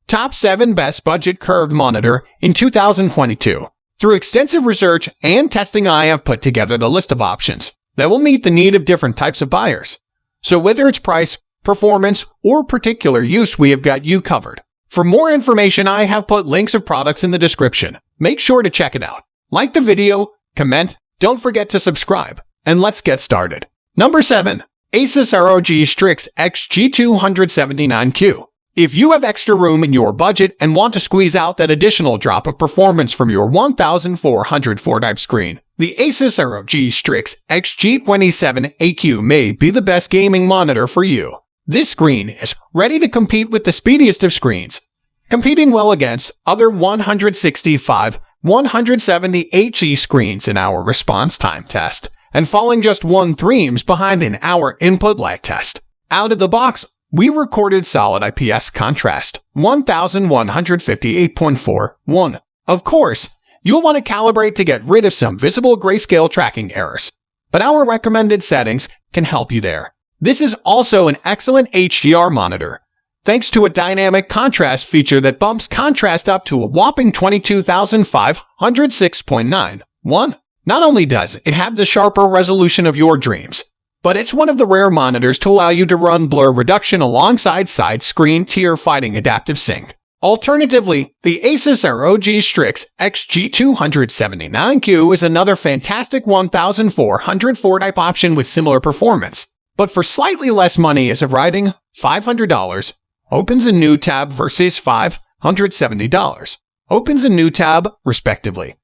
Top 7 Best Budget Curved Monitor in 2022. Through extensive research and testing, I have put together the list of options that will meet the need of different types of buyers. So whether it's price, performance, or particular use, we have got you covered. For more information, I have put links of products in the description. Make sure to check it out. Like the video, comment, don't forget to subscribe, and let's get started. Number 7. Asus ROG Strix X-G279Q. If you have extra room in your budget and want to squeeze out that additional drop of performance from your 1404 type screen, the Asus ROG Strix X-G27AQ may be the best gaming monitor for you. This screen is ready to compete with the speediest of screens, competing well against other 165/170Hz screens in our response time test, and falling just 1 frames behind in our input lag test. Out of the box, we recorded solid IPS contrast 1158.41. Of course, you'll want to calibrate to get rid of some visible grayscale tracking errors, but our recommended settings can help you there. This is also an excellent HDR monitor, thanks to a dynamic contrast feature that bumps contrast up to a whopping 22,506.91. Not only does it have the sharper resolution of your dreams, but it's one of the rare monitors to allow you to run blur reduction alongside side screen tear fighting adaptive sync. Alternatively, the Asus ROG Strix X-G279Q is another fantastic 1404 type option with similar performance, but for slightly less money as of writing, $500, opens a new tab versus $570, opens a new tab, respectively.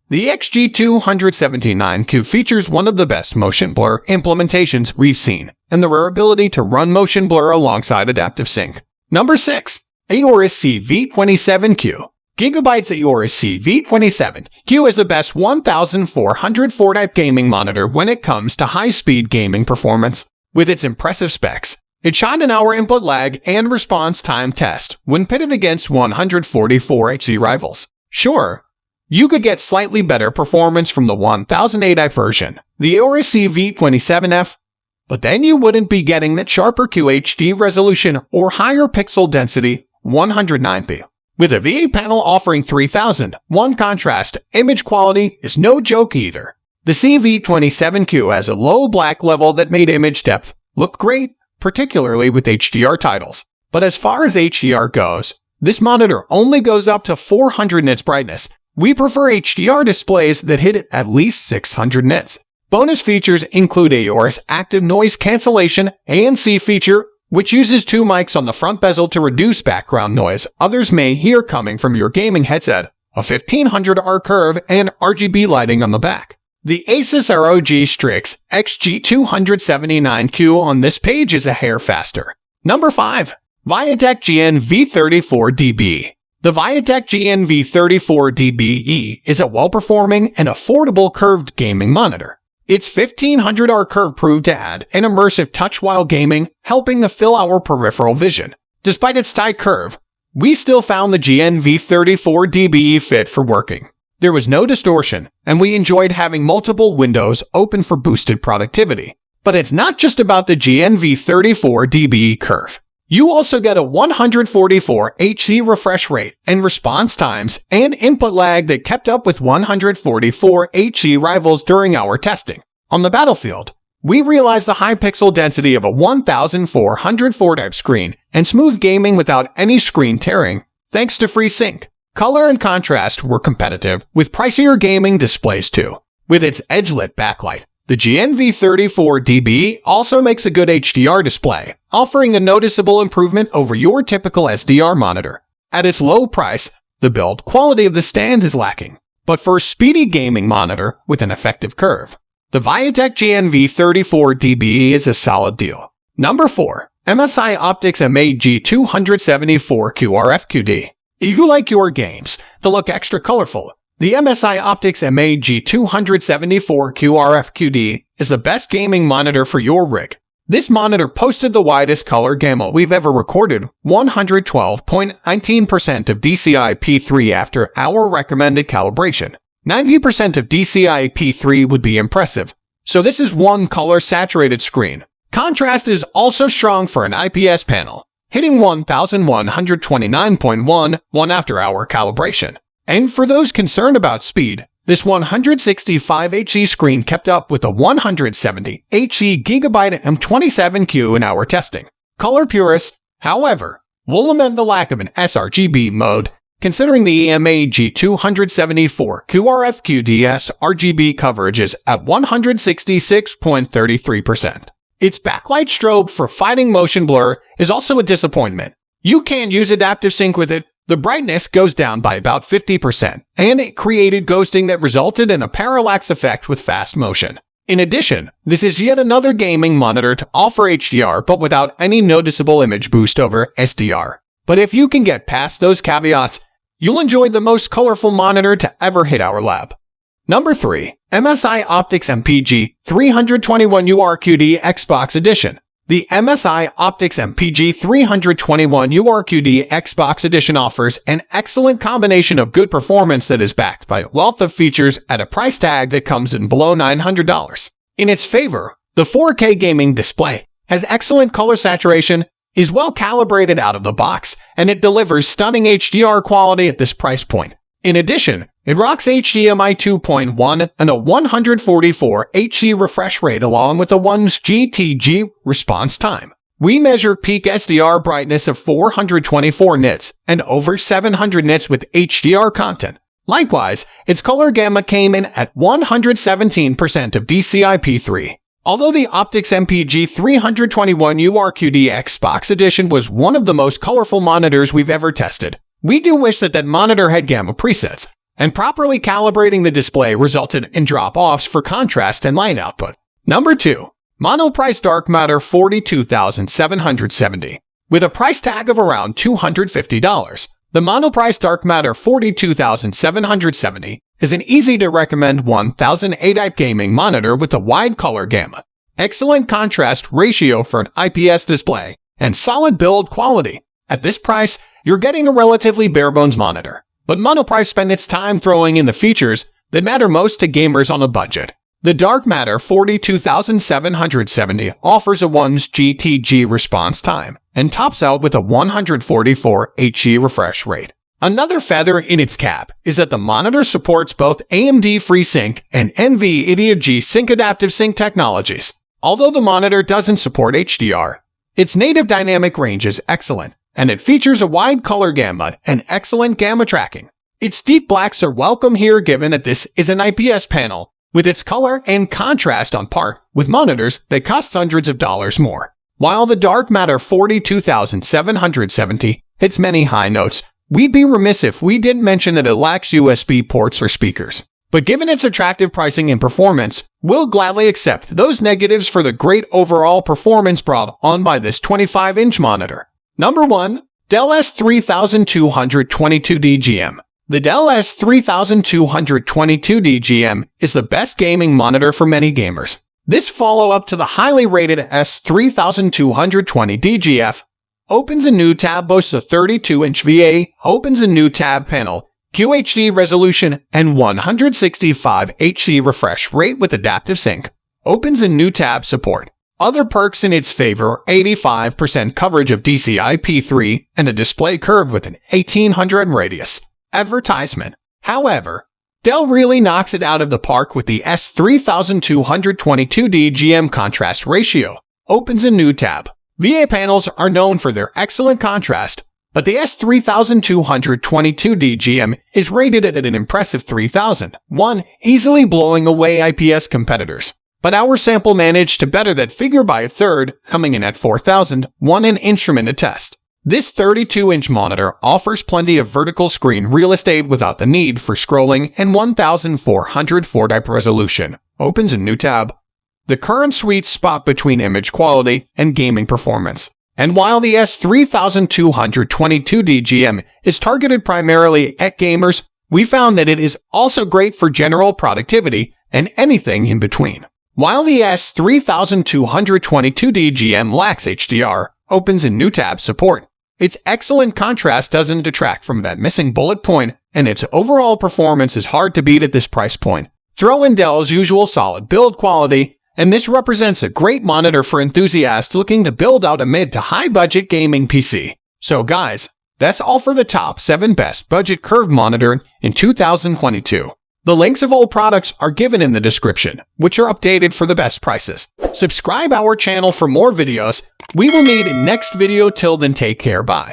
The X-G279Q features one of the best motion blur implementations we've seen, and the rare ability to run motion blur alongside adaptive sync. Number 6. Aorus CV27Q. Gigabyte's Aorus CV27Q is the best 1404 type gaming monitor when it comes to high-speed gaming performance. With its impressive specs, it shined in our input lag and response time test when pitted against 144Hz rivals. Sure, you could get slightly better performance from the 1008 type version, the Aorus CV27F, but then you wouldn't be getting that sharper QHD resolution or higher pixel density 109p. With a VA panel offering 3001 contrast, image quality is no joke either. The CV27Q has a low black level that made image depth look great, particularly with HDR titles. But as far as HDR goes, this monitor only goes up to 400 nits brightness. We prefer HDR displays that hit at least 600 nits. Bonus features include Aorus Active Noise Cancellation ANC feature, which uses 2 mics on the front bezel to reduce background noise others may hear coming from your gaming headset, a 1500R curve, and RGB lighting on the back. The Asus ROG Strix X-G279Q on this page is a hair faster. Number 5. Viatec GN-V34DBE. The Viatec GN-V34DBE is a well-performing and affordable curved gaming monitor. Its 1500R curve proved to add an immersive touch while gaming, helping to fill our peripheral vision. Despite its tight curve, we still found the GN-V34DBE fit for working. There was no distortion, and we enjoyed having multiple windows open for boosted productivity. But it's not just about the GN-V34DBE curve. You also get a 144Hz refresh rate and response times and input lag that kept up with 144Hz rivals during our testing. On the battlefield, we realized the high pixel density of a 1404 type screen and smooth gaming without any screen tearing, thanks to FreeSync. Color and contrast were competitive with pricier gaming displays too. With its edge-lit backlight, the GN-V34DBE also makes a good HDR display, offering a noticeable improvement over your typical SDR monitor. At its low price, the build quality of the stand is lacking, but for a speedy gaming monitor with an effective curve, the Viatec GN-V34DBE is a solid deal. Number 4. MSI Optix MAG274QRF-QD. If you like your games to look extra colorful, the MSI Optix MAG274QRF-QD is the best gaming monitor for your rig. This monitor posted the widest color gamut we've ever recorded, 112.19% of DCI-P3 after our recommended calibration. 90% of DCI-P3 would be impressive, so this is one color-saturated screen. Contrast is also strong for an IPS panel, hitting 1129.11 after-hour calibration. And for those concerned about speed, this 165Hz screen kept up with the 170Hz Gigabyte M27Q in our testing. Color purists, however, will lament the lack of an sRGB mode, considering the MAG274QRF-QD sRGB coverage is at 166.33%. Its backlight strobe for fighting motion blur is also a disappointment. You can't use adaptive sync with it. The brightness goes down by about 50%, and it created ghosting that resulted in a parallax effect with fast motion. In addition, this is yet another gaming monitor to offer HDR but without any noticeable image boost over SDR. But if you can get past those caveats, you'll enjoy the most colorful monitor to ever hit our lab. Number 3. MSI Optix MPG321QRF-QD Xbox Edition. The MSI Optix MPG321QRF-QD Xbox Edition offers an excellent combination of good performance that is backed by a wealth of features at a price tag that comes in below $900. In its favor, the 4K gaming display has excellent color saturation, is well calibrated out of the box, and it delivers stunning HDR quality at this price point. In addition, it rocks HDMI 2.1 and a 144 Hz refresh rate along with a 1's GTG response time. We measure peak SDR brightness of 424 nits and over 700 nits with HDR content. Likewise, its color gamma came in at 117% of DCI-P3. Although the Optix MPG321QRF-QD Xbox Edition was one of the most colorful monitors we've ever tested, we do wish that monitor had gamma presets, and properly calibrating the display resulted in drop-offs for contrast and light output. Number 2. Monoprice Dark Matter 42770. With a price tag of around $250, the Monoprice Dark Matter 42770 is an easy-to-recommend 1080p gaming monitor with a wide color gamut, excellent contrast ratio for an IPS display, and solid build quality. At this price, you're getting a relatively bare-bones monitor, but Monoprice spent its time throwing in the features that matter most to gamers on a budget. The Dark Matter 42770 offers a 1's GTG response time and tops out with a 144 Hz refresh rate. Another feather in its cap is that the monitor supports both AMD FreeSync and NVIDIA G-Sync adaptive sync technologies. Although the monitor doesn't support HDR, its native dynamic range is excellent, and it features a wide color gamut and excellent gamma tracking. Its deep blacks are welcome here given that this is an IPS panel, with its color and contrast on par with monitors that cost hundreds of dollars more. While the Dark Matter 42770 hits many high notes, we'd be remiss if we didn't mention that it lacks USB ports or speakers. But given its attractive pricing and performance, we'll gladly accept those negatives for the great overall performance brought on by this 25-inch monitor. Number 1. Dell S3222DGM. The Dell S3222DGM is the best gaming monitor for many gamers. This follow-up to the highly rated S3222DGF opens a new tab, boasts a 32-inch VA, opens a new tab panel, QHD resolution, and 165 Hz refresh rate with adaptive sync. Opens a new tab support. Other perks in its favor: 85% coverage of DCI-P3 and a display curve with an 1800 radius. Advertisement. However, Dell really knocks it out of the park with the S3222DGM contrast ratio. Opens a new tab. VA panels are known for their excellent contrast, but the S3222DGM is rated at an impressive 3001, easily blowing away IPS competitors. But our sample managed to better that figure by a third, coming in at 4001 an instrument to test. This 32-inch monitor offers plenty of vertical screen real estate without the need for scrolling and 1440p resolution. Opens a new tab. The current sweet spot between image quality and gaming performance. And while the S3222DGM is targeted primarily at gamers, we found that it is also great for general productivity and anything in between. While the S3222DGM lacks HDR, opens a new tab support. Its excellent contrast doesn't detract from that missing bullet point, and its overall performance is hard to beat at this price point. Throw in Dell's usual solid build quality, and this represents a great monitor for enthusiasts looking to build out a mid to high budget gaming PC. So guys, that's all for the top 7 best budget curved monitor in 2022. The links of all products are given in the description, which are updated for the best prices. Subscribe our channel for more videos. We will meet in next video. Till then, take care. Bye.